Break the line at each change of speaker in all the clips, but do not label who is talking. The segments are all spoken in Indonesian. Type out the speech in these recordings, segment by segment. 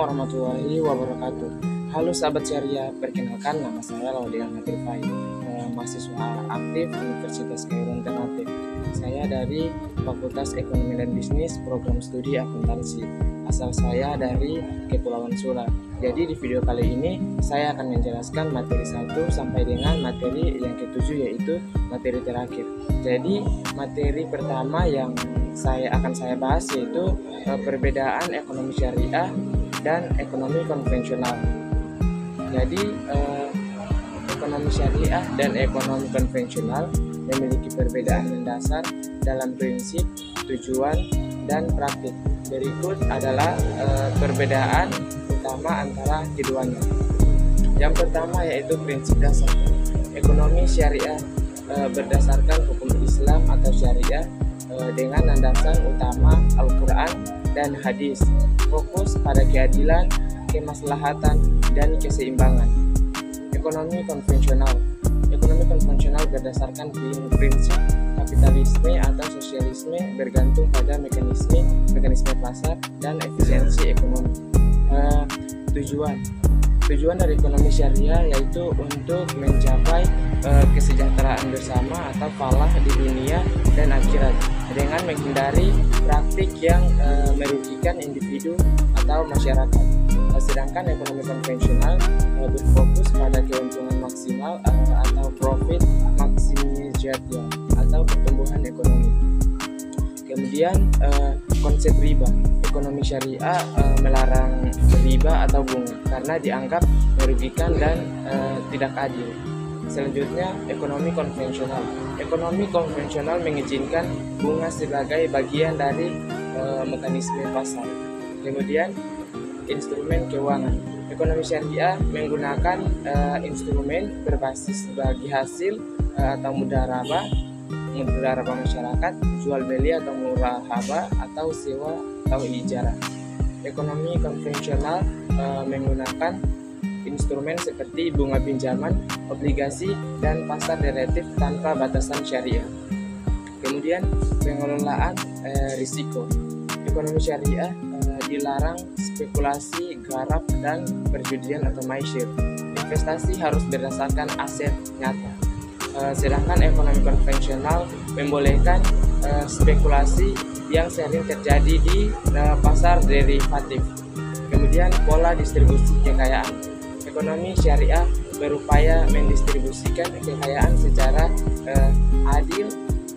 warahmatullahi wabarakatuh. Halo sahabat syariah, perkenalkan nama saya Laudian Nadir Fahid, mahasiswa aktif Universitas Khairul Ternate. Saya dari Fakultas Ekonomi dan Bisnis, program studi akuntansi. Asal saya dari Kepulauan Sula. Jadi di video kali ini saya akan menjelaskan materi 1 sampai dengan materi yang ke-7, yaitu materi terakhir. Jadi materi pertama yang saya bahas yaitu perbedaan ekonomi syariah dan ekonomi konvensional. Jadi ekonomi syariah dan ekonomi konvensional memiliki perbedaan mendasar dalam prinsip, tujuan, dan praktik. Berikut adalah perbedaan utama antara keduanya. Yang pertama yaitu prinsip dasar. Ekonomi syariah berdasarkan hukum Islam atau syariah dengan landasan utama Al-Quran dan hadis, fokus pada keadilan, kemaslahatan, dan keseimbangan. Ekonomi konvensional. Ekonomi konvensional berdasarkan prinsip kapitalisme atau sosialisme, bergantung pada mekanisme pasar dan efisiensi ekonomi. Tujuan dari ekonomi syariah yaitu untuk mencapai kesejahteraan bersama atau falah di dunia dan akhirat dengan menghindari praktik yang merugikan individu atau masyarakat. Sedangkan ekonomi konvensional berfokus pada keuntungan maksimal atau profit maximization atau pertumbuhan ekonomi. Kemudian konsep riba. Ekonomi syariah melarang riba atau bunga karena dianggap merugikan dan tidak adil. Selanjutnya, ekonomi konvensional. Ekonomi konvensional mengizinkan bunga sebagai bagian dari mekanisme pasar. Kemudian, instrumen keuangan. Ekonomi syariah menggunakan instrumen berbasis bagi hasil atau mudharabah masyarakat, jual beli atau murahaba atau sewa atau ijarah. Ekonomi konvensional menggunakan instrumen seperti bunga pinjaman, obligasi, dan pasar derivatif tanpa batasan syariah. Kemudian pengelolaan risiko. Ekonomi syariah dilarang spekulasi, garap, dan perjudian atau maisir. Investasi harus berdasarkan aset nyata. Sedangkan ekonomi konvensional membolehkan spekulasi yang sering terjadi di pasar derivatif. Kemudian pola distribusi kekayaan. Ekonomi syariah berupaya mendistribusikan kekayaan secara adil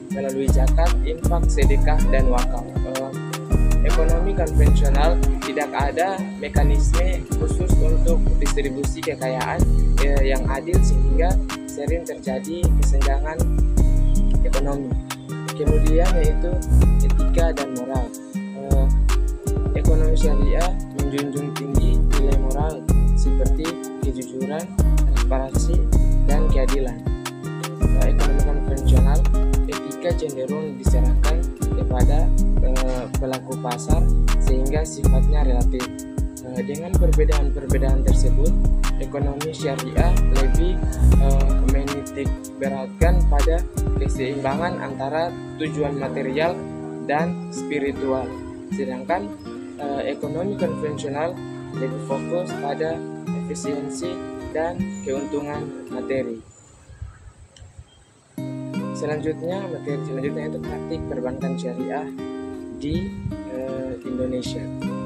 melalui zakat, infak, sedekah, dan wakaf. Ekonomi konvensional tidak ada mekanisme khusus untuk distribusi kekayaan yang adil sehingga sering terjadi kesenjangan ekonomi. Kemudian yaitu etika dan moral. Ekonomi syariah menjunjung tinggi nilai moral seperti kejujuran, transparansi, dan keadilan. Ekonomi konvensional, etika cenderung diserahkan kepada pelaku pasar sehingga sifatnya relatif. Dengan perbedaan tersebut, ekonomi syariah lebih menitik beratkan pada keseimbangan antara tujuan material dan spiritual, sedangkan ekonomi konvensional lebih fokus pada efisiensi dan keuntungan materi. Materi selanjutnya itu praktik perbankan syariah di Indonesia.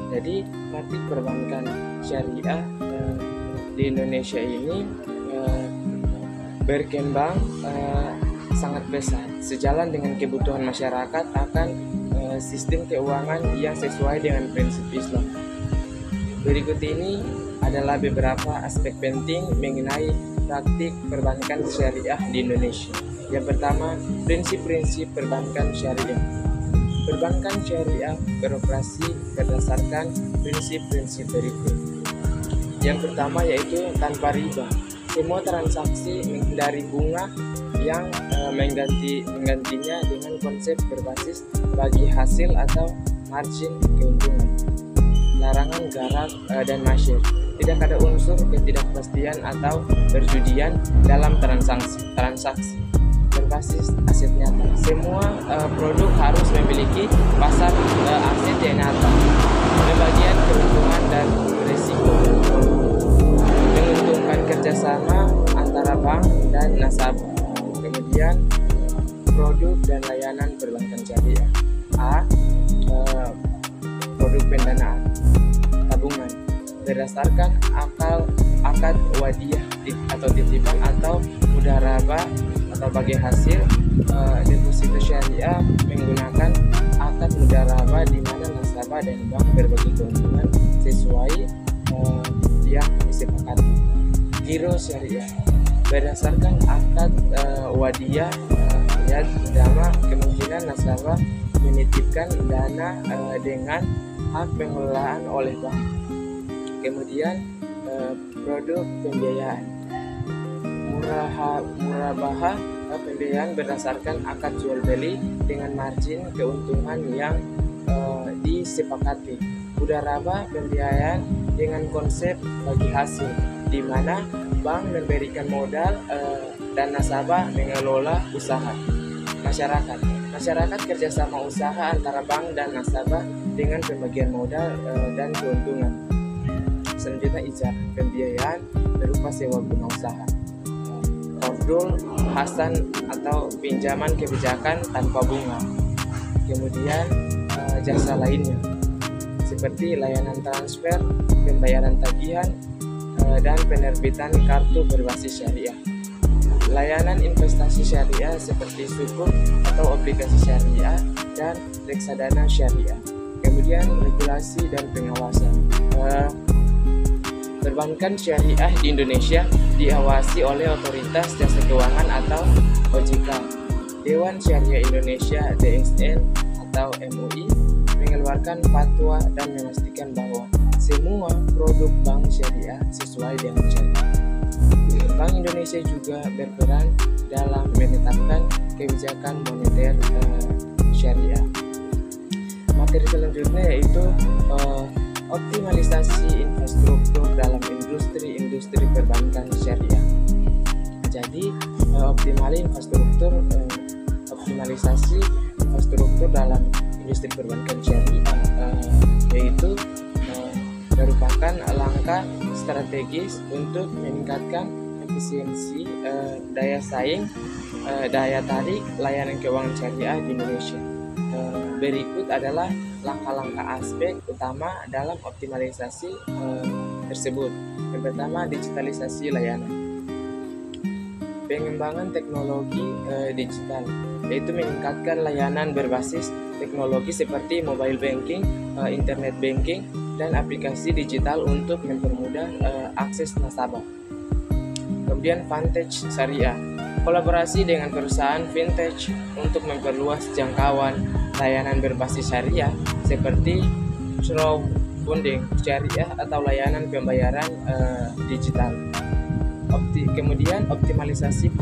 Jadi praktik perbankan syariah di Indonesia ini berkembang sangat besar sejalan dengan kebutuhan masyarakat akan sistem keuangan yang sesuai dengan prinsip Islam. Berikut ini adalah beberapa aspek penting mengenai praktik perbankan syariah di Indonesia. Yang pertama, prinsip-prinsip perbankan syariah. Perbankan syariah beroperasi berdasarkan prinsip-prinsip berikut. Yang pertama yaitu tanpa riba. Semua transaksi menghindari bunga yang menggantinya dengan konsep berbasis bagi hasil atau margin keuntungan. Larangan garap dan masyir. Tidak ada unsur ketidakpastian atau perjudian dalam transaksi. Berbasis aset nyata. Semua produk harus memiliki pasar aset yang nyata. Pembagian keuntungan dan risiko, menguntungkan kerjasama antara bank dan nasabah. Kemudian produk dan layanan perbankan syariah. Produk pendanaan tabungan berdasarkan akad wadiah atau titipan atau mudharabah atau bagi hasil deposito syariah menggunakan akad mudharabah di mana nasabah dan bank berbagi keuntungan sesuai yang disepakati. Giro syariah berdasarkan akad wadiah dama kemungkinan nasabah menitipkan dana dengan hak pengelolaan oleh bank. Kemudian produk pembiayaan murabahah pembiayaan berdasarkan akad jual beli dengan margin keuntungan yang disepakati. Mudharabah pembiayaan dengan konsep bagi hasil, di mana bank memberikan modal dan nasabah mengelola usaha. Masyarakat kerjasama usaha antara bank dan nasabah dengan pembagian modal dan keuntungan. Selanjutnya ijar pembiayaan berupa sewa guna usaha. Qardul hasan atau pinjaman kebijakan tanpa bunga. Kemudian jasa lainnya seperti layanan transfer, pembayaran tagihan, dan penerbitan kartu berbasis syariah. Layanan investasi syariah seperti sukuk atau obligasi syariah dan reksadana syariah. Kemudian regulasi dan pengawasan. Perbankan syariah di Indonesia diawasi oleh Otoritas Jasa Keuangan atau OJK. Dewan Syariah Indonesia (DSN) atau MUI mengeluarkan fatwa dan memastikan bahwa semua produk bank syariah sesuai dengan syariah. Bank Indonesia juga berperan dalam menetapkan kebijakan moneter syariah. Materi selanjutnya yaitu optimalisasi infrastruktur dalam industri perbankan syariah. Jadi optimalisasi infrastruktur dalam industri perbankan syariah yaitu merupakan langkah strategis untuk meningkatkan efisiensi daya saing, daya tarik layanan keuangan syariah di Indonesia. Berikut adalah langkah-langkah aspek utama dalam optimalisasi tersebut. Yang pertama, digitalisasi layanan. Pengembangan teknologi digital, yaitu meningkatkan layanan berbasis teknologi seperti mobile banking, internet banking, dan aplikasi digital untuk mempermudah akses nasabah. Kemudian vintage syariah, kolaborasi dengan perusahaan vintage untuk memperluas jangkauan layanan berbasis syariah seperti crowdfunding syariah atau layanan pembayaran digital. Kemudian optimalisasi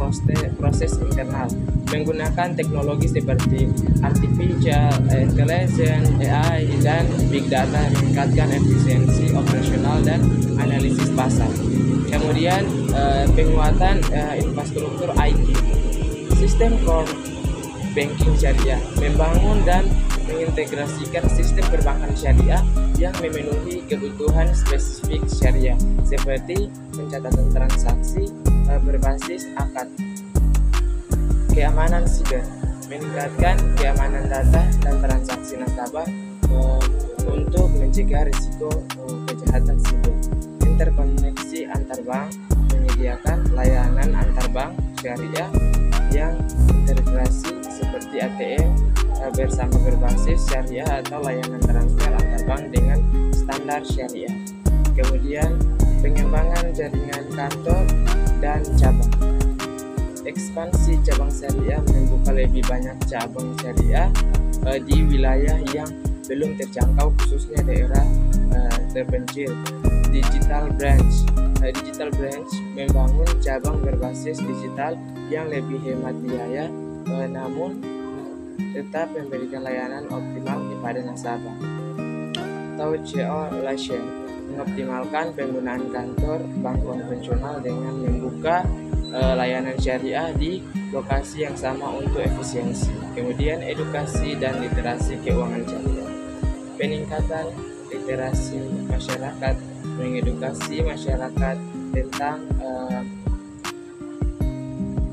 proses internal menggunakan teknologi seperti artificial intelligence, AI, dan big data meningkatkan efisiensi operasional dan analisis pasar. Kemudian penguatan infrastruktur IT, sistem core banking syariah, membangun dan mengintegrasikan sistem perbankan syariah yang memenuhi kebutuhan spesifik syariah seperti pencatatan transaksi berbasis akad. Keamanan siber, meningkatkan keamanan data dan transaksi nasabah untuk mencegah risiko kejahatan siber. Interkoneksi antar bank, menyediakan layanan antar bank syariah yang integrasi seperti ATM bersama berbasis syariah atau layanan transfer antar bank dengan standar syariah. Kemudian pengembangan jaringan kantor dan cabang. Ekspansi cabang syariah membuka lebih banyak cabang syariah di wilayah yang belum terjangkau, khususnya daerah terpencil. Digital branch membangun cabang berbasis digital yang lebih hemat biaya, namun tetap memberikan layanan optimal kepada nasabah. Atau geolocation, mengoptimalkan penggunaan kantor bank konvensional dengan membuka layanan syariah di lokasi yang sama untuk efisiensi. Kemudian edukasi dan literasi keuangan syariah, peningkatan literasi masyarakat mengedukasi masyarakat tentang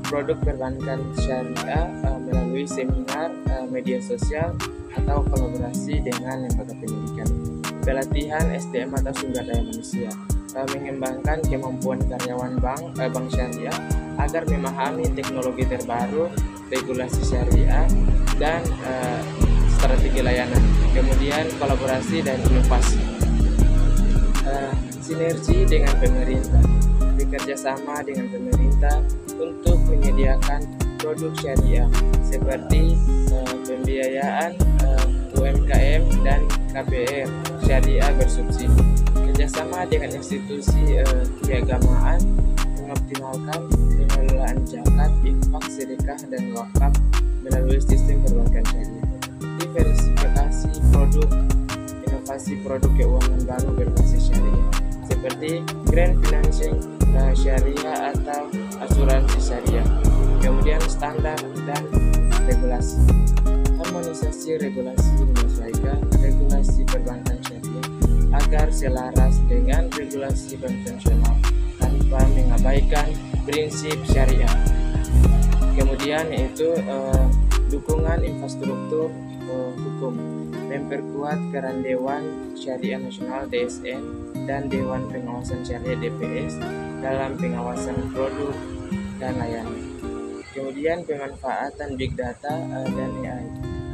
produk perbankan syariah melalui seminar, media sosial, atau kolaborasi dengan lembaga pendidikan. Pelatihan SDM atau sumber daya manusia, mengembangkan kemampuan karyawan bank syariah agar memahami teknologi terbaru, regulasi syariah, dan strategi layanan. Kemudian kolaborasi dan inovasi, sinergi dengan pemerintah, bekerja sama dengan pemerintah untuk menyediakan produk syariah seperti pembiayaan UMKM dan KPR syariah bersubsidi, kerjasama dengan institusi keagamaan, mengoptimalkan pengelolaan zakat, infak, sedekah, dan wakaf melalui sistem perbankan syariah, diversifikasi produk, inovasi produk keuangan baru berbasis syariah seperti grant financing syariah atau asuransi syariah. Kemudian standar dan regulasi, harmonisasi regulasi menyesuaikan regulasi perbankan syariah agar selaras dengan regulasi konvensional tanpa mengabaikan prinsip syariah. Kemudian yaitu dukungan infrastruktur hukum, memperkuat peran Dewan Syariah Nasional DSN dan Dewan Pengawasan Syariah DPS dalam pengawasan produk dan layanan. Kemudian pemanfaatan big data dan AI,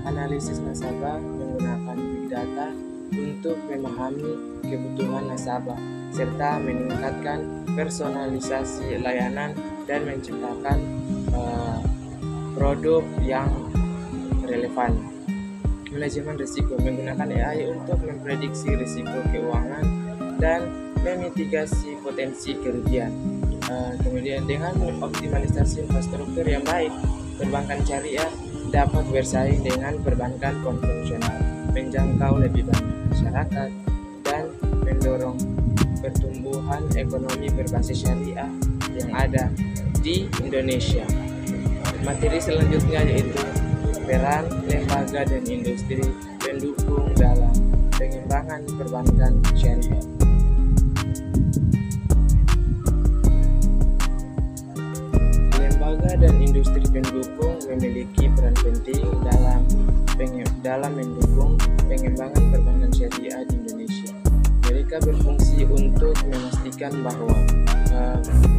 analisis nasabah menggunakan big data untuk memahami kebutuhan nasabah serta meningkatkan personalisasi layanan dan menciptakan produk yang relevan. Manajemen risiko, menggunakan AI untuk memprediksi risiko keuangan dan memitigasi potensi kerugian. Kemudian dengan optimalisasi infrastruktur yang baik, perbankan syariah dapat bersaing dengan perbankan konvensional, menjangkau lebih banyak masyarakat, dan mendorong pertumbuhan ekonomi berbasis syariah yang ada di Indonesia. Materi selanjutnya yaitu peran lembaga dan industri pendukung dalam pengembangan perbankan syariah. Lembaga dan industri pendukung memiliki peran penting dalam mendukung pengembangan perbankan syariah di Indonesia. Mereka berfungsi untuk memastikan bahwa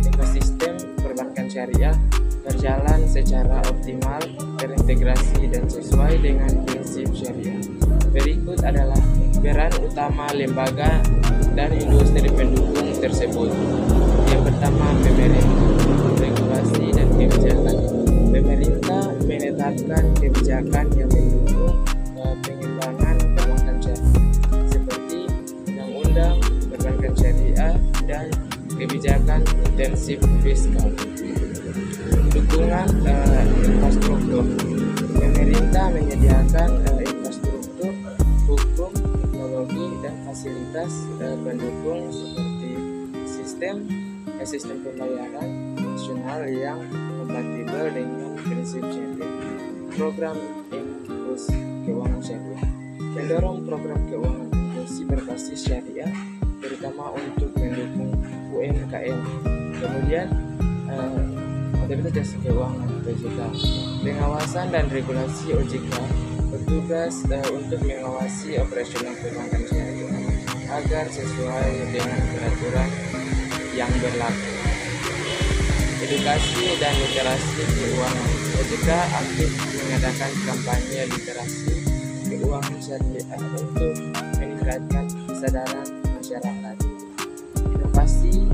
ekosistem perbankan syariah berjalan secara optimal, terintegrasi, dan sesuai dengan prinsip syariah. Berikut adalah peran utama lembaga dan industri pendukung tersebut. Yang pertama, pemerintah, regulasi dan kebijakan. Pemerintah menetapkan kebijakan yang mendukung pengembangan perbankan syariah seperti undang-undang perbankan syariah dan kebijakan intensif fiskal. Dukungan infrastruktur, pemerintah menyediakan infrastruktur hukum, teknologi, dan fasilitas pendukung seperti sistem pembayaran nasional yang kompatibel dengan prinsip syariah. Program inklusi keuangan syariah, mendorong program keuangan inklusi berbasis syariah, terutama untuk mendukung UMKM. Kemudian Otoritas Jasa Keuangan (OJK), pengawasan dan regulasi OJK bertugas untuk mengawasi operasional perbankan syariah agar sesuai dengan peraturan yang berlaku. Edukasi dan literasi keuangan, OJK aktif mengadakan kampanye literasi keuangan syariah untuk meningkatkan kesadaran masyarakat. Inovasi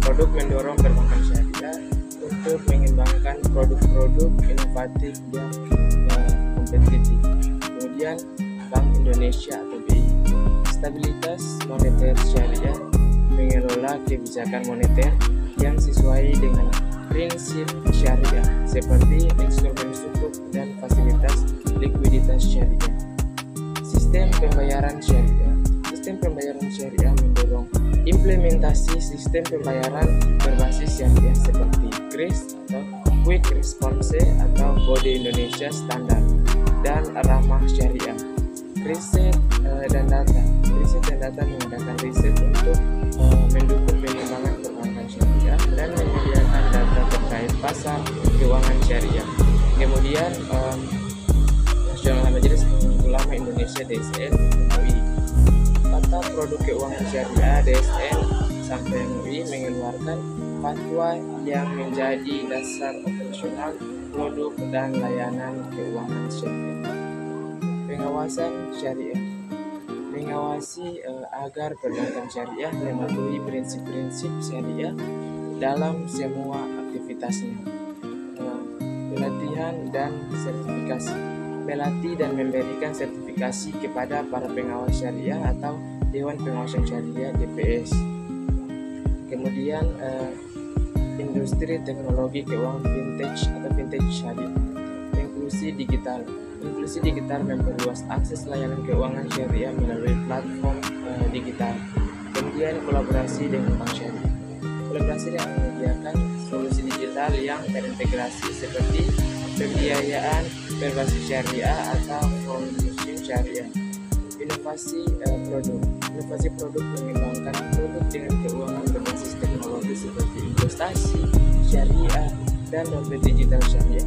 produk mendorong perbankan syariah untuk mengembangkan produk-produk inovatif yang kompetitif. Kemudian Bank Indonesia atau BI, stabilitas moneter syariah, mengelola kebijakan moneter yang sesuai dengan prinsip syariah seperti instrumen sukuk dan fasilitas likuiditas syariah. Sistem pembayaran syariah. Sistem pembayaran syariah mendorong implementasi sistem pembayaran berbasis syariah seperti QRIS atau Quick Response atau Kode Indonesia Standar dan ramah syariah. Riset dan data. Indonesia terdata mengadakan riset untuk mendukung pengembangan perbankan syariah dan menyediakan data terkait pasar keuangan syariah. Kemudian Nasional Majelis Ulama Indonesia DSN MUI, Tata Produk Keuangan Syariah DSN sampai MUI mengeluarkan fatwa yang menjadi dasar operasional produk dan layanan keuangan syariah. Pengawasan syariah mengawasi agar perbankan syariah mematuhi prinsip-prinsip syariah dalam semua aktivitasnya. Pelatihan dan sertifikasi, melatih dan memberikan sertifikasi kepada para pengawas syariah atau Dewan Pengawasan Syariah DPS. Kemudian industri teknologi keuangan vintage atau vintage syariah. Inklusi digital memperluas akses layanan keuangan syariah melalui platform digital. Kemudian kolaborasi dengan bank syariah. Kolaborasi yang menyediakan solusi digital yang terintegrasi seperti pembiayaan berbasis syariah atau musim syariah. Inovasi produk mengembangkan produk dengan keuangan berbasis teknologi seperti investasi syariah dan dompet digital syariah.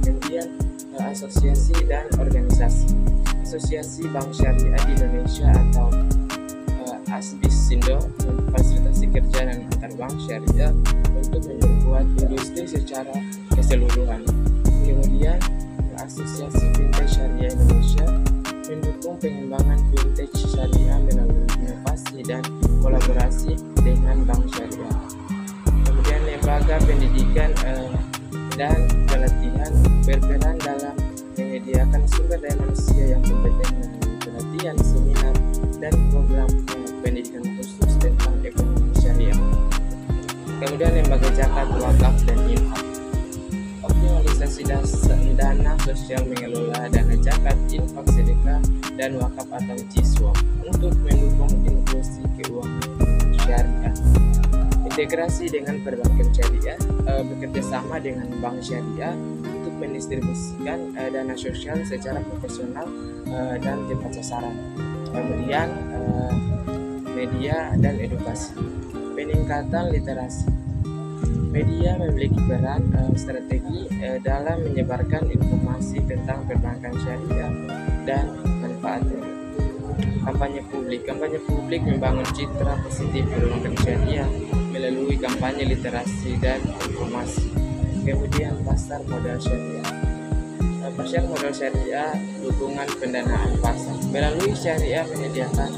Kemudian asosiasi dan organisasi. Asosiasi Bank Syariah di Indonesia atau ASBISindo memfasilitasi kerja dan antar bank syariah untuk memperkuat industri secara keseluruhan. Kemudian Asosiasi Fintech Syariah Indonesia mendukung pengembangan vintage syariah melalui inovasi dan kolaborasi dengan bank syariah. Kemudian lembaga pendidikan dan pelatihan berperan dalam menyediakan sumber daya manusia yang kompeten melalui pelatihan, seminar, dan program pendidikan khusus tentang ekonomi syariah. Kemudian lembaga zakat, wakaf, dan infak. Optimalisasi dana sosial mengelola dana zakat, infak, sedekah, dan wakaf atau jiswa untuk mendukung inklusi keuangan syariah. Integrasi dengan perbankan syariah, bekerja sama dengan bank syariah untuk mendistribusikan dana sosial secara profesional dan tepat sasaran. Kemudian media dan edukasi. Peningkatan literasi. Media memiliki peran strategi dalam menyebarkan informasi tentang perbankan syariah dan manfaatnya. Kampanye publik membangun citra positif perbankan syariah melalui kampanye literasi dan informasi. Kemudian pasar modal syariah. Pasar modal syariah, dukungan pendanaan pasar. Melalui syariah menyediakan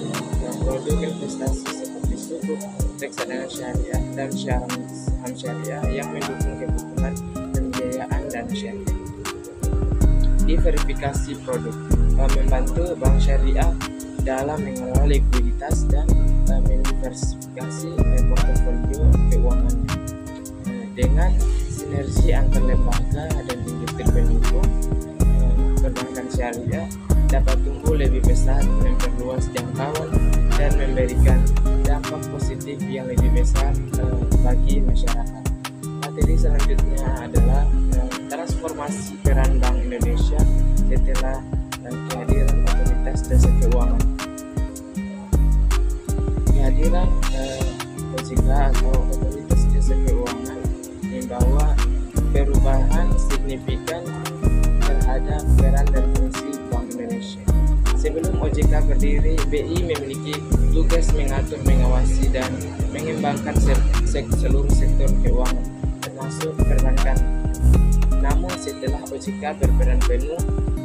produk investasi seperti sukuk, reksadana syariah, dan saham syariah yang mendukung kebutuhan pembiayaan dana syariah. Diverifikasi produk membantu bank syariah dalam mengelola likuiditas dan mendiversifikasi portofolio keuangannya. Dengan sinergi antar lembaga dan industri pendukung, perbankan syariah dapat tumbuh lebih besar, memperluas jangkauan, dan memberikan dampak positif yang lebih besar bagi masyarakat. Materi selanjutnya adalah transformasi peran Bank Indonesia setelah kehadiran otoritas jasa keuangan. Kehadiran OJK atau otoritas jasa keuangan membawa perubahan signifikan terhadap peran dan fungsi Bank Indonesia. Sebelum OJK berdiri, BI memiliki tugas mengatur, mengawasi, dan mengembangkan seluruh sektor keuangan, termasuk perbankan. Namun setelah OJK berperan penuh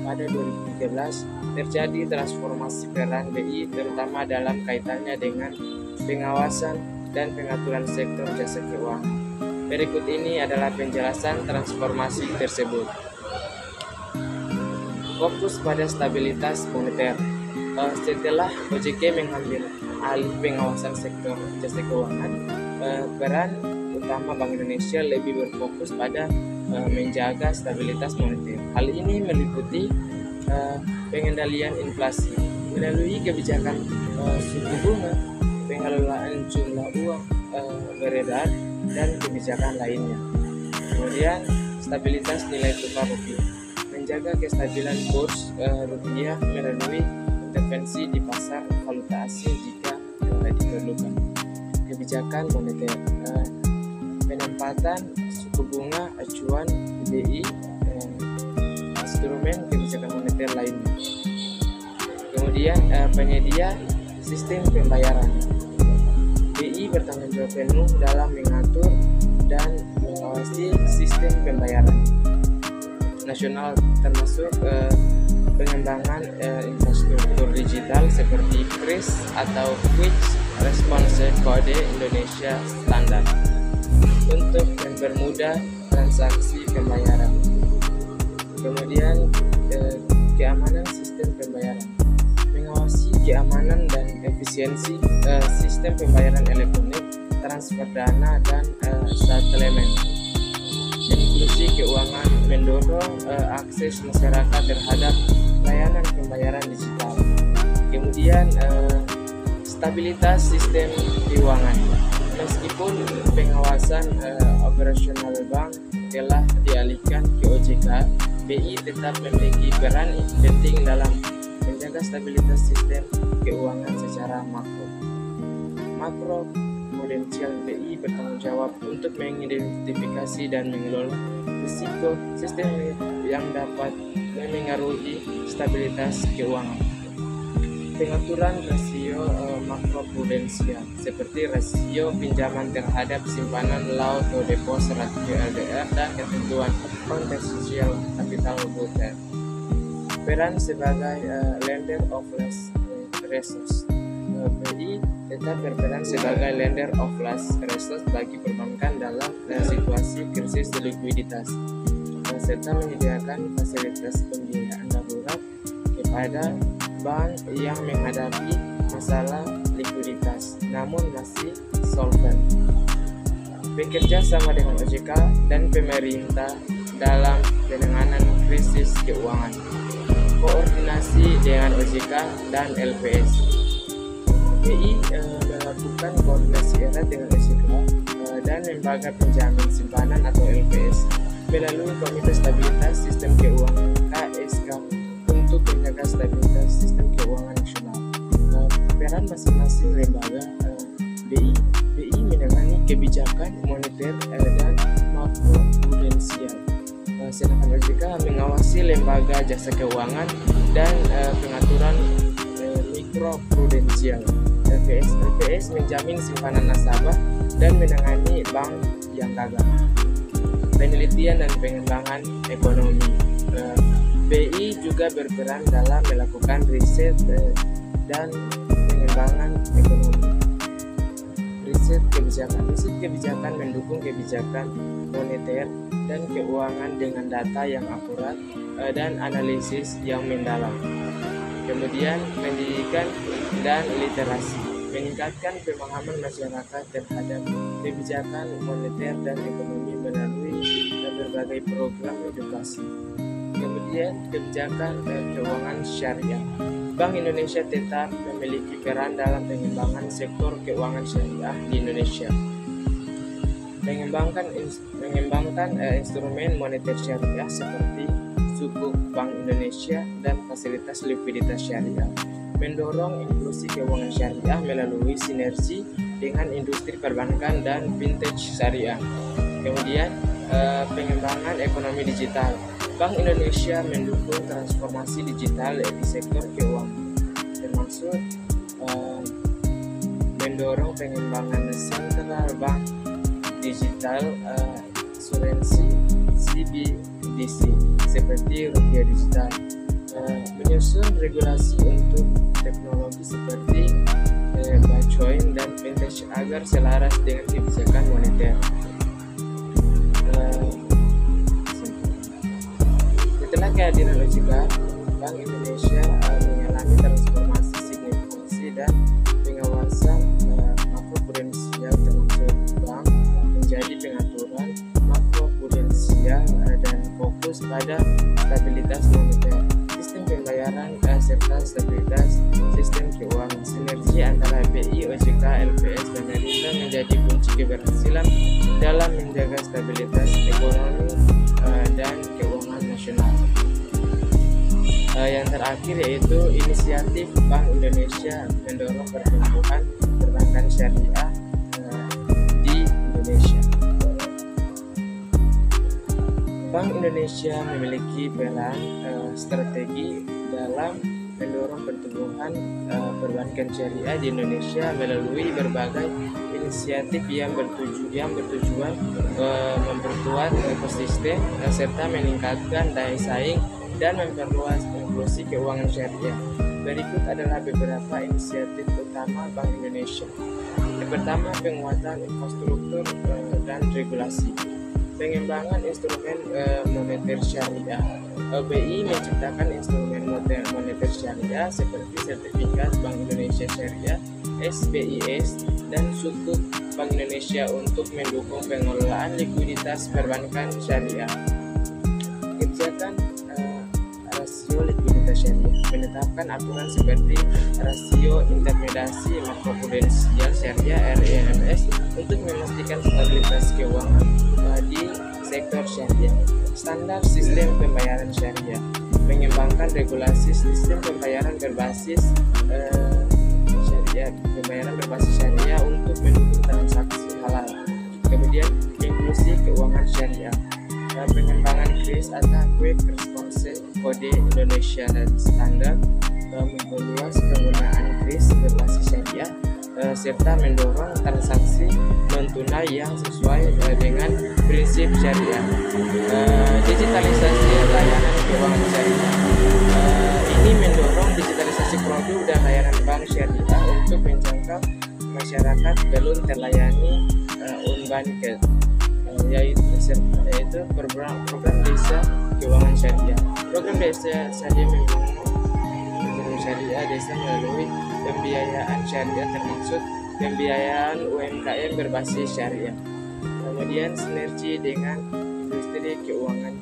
pada 2013, terjadi transformasi peran BI terutama dalam kaitannya dengan pengawasan dan pengaturan sektor jasa keuangan. Berikut ini adalah penjelasan transformasi tersebut. Fokus pada stabilitas moneter. Setelah OJK mengambil alih pengawasan sektor jasa keuangan, peran utama Bank Indonesia lebih berfokus pada menjaga stabilitas moneter. Hal ini meliputi pengendalian inflasi melalui kebijakan suku bunga, pengelolaan jumlah uang beredar, dan kebijakan lainnya. Kemudian stabilitas nilai tukar rupiah, menjaga kestabilan kurs rupiah melalui intervensi di pasar valuta valuta asing jika diperlukan. Kebijakan moneter, penempatan suku bunga acuan BI, instrumen kebijakan moneter lainnya. Kemudian penyedia sistem pembayaran. BI bertanggung jawab penuh dalam mengatur dan mengawasi sistem pembayaran nasional, termasuk pengembangan infrastruktur digital seperti QRIS atau Quick Response Kode Indonesia Standar untuk mempermudah transaksi pembayaran. Kemudian keamanan sistem pembayaran, mengawasi keamanan dan efisiensi sistem pembayaran elektronik, transfer dana, dan settlement. Inklusi keuangan mendorong akses masyarakat terhadap layanan pembayaran digital. Kemudian stabilitas sistem keuangan. Meskipun pengawasan operasional bank telah dialihkan ke OJK, BI tetap memiliki peran penting dalam menjaga stabilitas sistem keuangan secara makro. Makro prudensial, BI bertanggung jawab untuk mengidentifikasi dan mengelola risiko sistem yang dapat memengaruhi stabilitas keuangan. Pengaturan rasio makroprudensial seperti rasio pinjaman terhadap simpanan laut atau deposit, rasio LDR, dan ketentuan kontekstual capital buffer. Peran sebagai lender of last resort. BI tetap berperan sebagai lender of last resort bagi perbankan dalam situasi krisis likuiditas, serta menyediakan fasilitas pembiayaan darurat kepada bank yang menghadapi masalah likuiditas namun masih solvent. Bekerja sama dengan OJK dan pemerintah dalam penanganan krisis keuangan. Koordinasi dengan OJK dan LPS. BI melakukan koordinasi erat dengan OJK dan lembaga penjamin simpanan atau LPS melalui Komite Stabilitas Sistem Keuangan (KSK) untuk menjaga stabilitas sistem keuangan nasional. Peran masing-masing lembaga BI menangani kebijakan moneter dan makroprudensial, sedangkan OJK mengawasi lembaga jasa keuangan dan pengaturan mikroprudensial. LPS menjamin simpanan nasabah dan menangani bank yang gagal. Penelitian dan pengembangan ekonomi. BI juga berperan dalam melakukan riset dan pengembangan ekonomi. Riset kebijakan mendukung kebijakan moneter dan keuangan dengan data yang akurat dan analisis yang mendalam. Kemudian pendidikan dan literasi, meningkatkan pemahaman masyarakat terhadap kebijakan moneter dan ekonomi melalui berbagai program edukasi. Kemudian kebijakan keuangan syariah. Bank Indonesia tetap memiliki peran dalam pengembangan sektor keuangan syariah di Indonesia. Mengembangkan instrumen moneter syariah seperti Sukuk Bank Indonesia dan fasilitas likuiditas syariah. Mendorong inklusi keuangan syariah melalui sinergi dengan industri perbankan dan vintage syariah. Kemudian pengembangan ekonomi digital. Bank Indonesia mendukung transformasi digital di sektor keuangan, termasuk mendorong pengembangan central bank digital asuransi CBDC seperti rupiah digital, menyusun regulasi untuk teknologi seperti blockchain dan fintech agar selaras dengan kebijakan moneter. Setelah kehadiran OJK, Bank Indonesia mengalami transformasi signifikan dan pengawasan makroprudensial termasuk bank menjadi pengaturan makroprudensial dan fokus pada stabilitas moneter, sistem pembayaran serta stabilitas sistem keuangan. Sinergi antara BI, OJK, LPS, dan pemerintah menjadi kunci keberhasilan dalam menjaga stabilitas ekonomi dan keuangan nasional. Yang terakhir terakhir yaitu inisiatif Bank Indonesia mendorong pertumbuhan perbankan syariah di Indonesia. Bank Indonesia memiliki peran strategi dalam mendorong pertumbuhan perbankan syariah di Indonesia melalui berbagai inisiatif yang bertujuan memperkuat ekosistem serta meningkatkan daya saing dan memperluas inklusi keuangan syariah. Berikut adalah beberapa inisiatif utama Bank Indonesia. Yang pertama, penguatan infrastruktur dan regulasi. Pengembangan instrumen moneter syariah. BI menciptakan instrumen moneter syariah seperti Sertifikat Bank Indonesia Syariah (SBIS) dan Sukuk Bank Indonesia untuk mendukung pengelolaan likuiditas perbankan syariah. Kebijakan rasio likuiditas syariah menetapkan aturan seperti rasio intermediasi makroprudensial syariah (RIMS) untuk memastikan stabilitas keuangan di sektor syariah. Standar sistem pembayaran syariah mengembangkan regulasi sistem pembayaran berbasis syariah untuk mendukung transaksi halal. Kemudian inklusi keuangan syariah, pengembangan KRIS atau Quick Response Kode Indonesia dan standar, memperluas penggunaan KRIS berbasis syariah serta mendorong transaksi non-tunai yang sesuai dengan prinsip syariah. Digitalisasi layanan keuangan syariah. Ini mendorong digitalisasi produk dan layanan bank syariah untuk menjangkau masyarakat belum terlayani unbanked, yaitu program desa keuangan syariah. Program desa syariah desa melalui pembiayaan syariah termasuk pembiayaan UMKM berbasis syariah. Kemudian sinergi dengan industri keuangan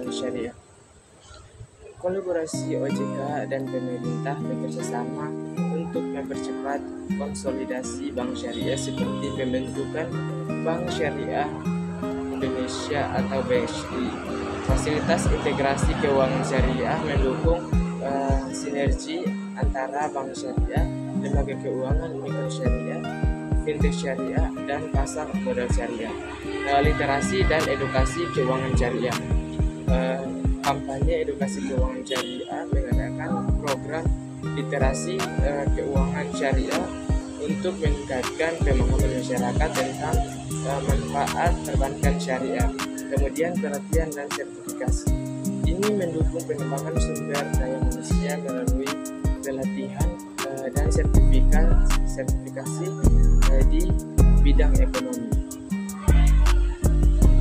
syariah. Kolaborasi OJK dan pemerintah bekerjasama untuk mempercepat konsolidasi bank syariah seperti pembentukan Bank Syariah Indonesia atau BSI. Fasilitas integrasi keuangan syariah mendukung sinergi antara bank syariah, lembaga keuangan mikro syariah, fintech syariah, dan pasar modal syariah. Literasi dan edukasi keuangan syariah. Kampanye edukasi keuangan syariah mengadakan program literasi keuangan syariah untuk meningkatkan pemahaman masyarakat tentang manfaat perbankan syariah. Kemudian pelatihan dan sertifikasi. Ini mendukung pengembangan sumber daya manusia melalui pelatihan dan sertifikasi di bidang ekonomi.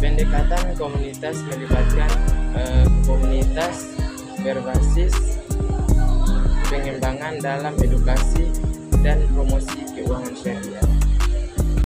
Pendekatan komunitas melibatkan komunitas berbasis pengembangan dalam edukasi